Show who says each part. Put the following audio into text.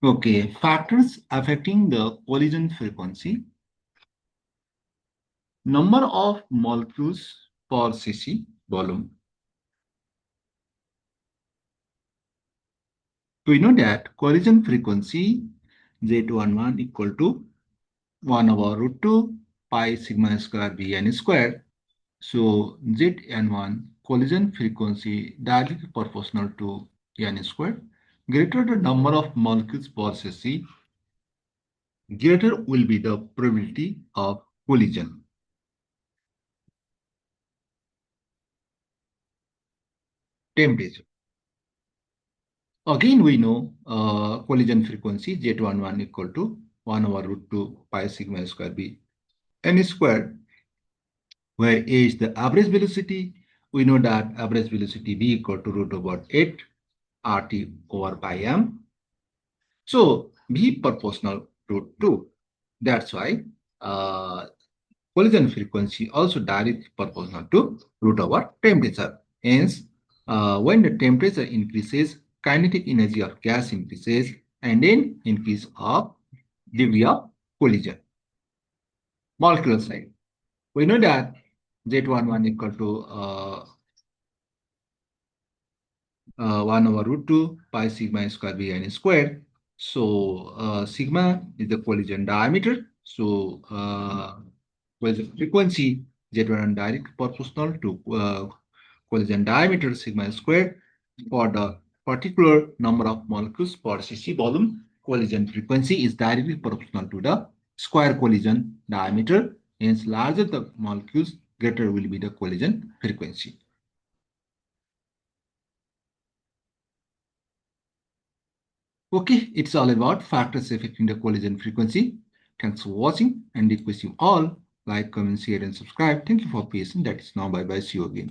Speaker 1: Okay, factors affecting the collision frequency. Number of molecules per cc volume. We know that collision frequency Z11 equal to 1 over root 2 pi sigma square Bn squared. So Zn1 collision frequency directly proportional to n squared. Greater the number of molecules per cc, greater will be the probability of collision. Temperature. Again, we know collision frequency Z11 equal to 1 over root 2 pi sigma square B n squared, where A is the average velocity. We know that average velocity B equal to root over 8 RT over pi m. So B proportional to 2. That's why collision frequency also directly proportional to root over temperature. Hence, when the temperature increases, kinetic energy of gas increases, and then increase of degree of collision. Molecular side. We know that Z11 equal to 1 over root 2 pi sigma square Bn squared. So sigma is the collision diameter. So collision frequency Z1 direct proportional to collision diameter sigma squared for the particular number of molecules per cc volume. Collision frequency is directly proportional to the square collision diameter. Hence, larger the molecules, greater will be the collision frequency. Okay, it's all about factors affecting the collision frequency. Thanks for watching and request you all like, comment, share, and subscribe. Thank you for patience. That is now bye bye. See you again.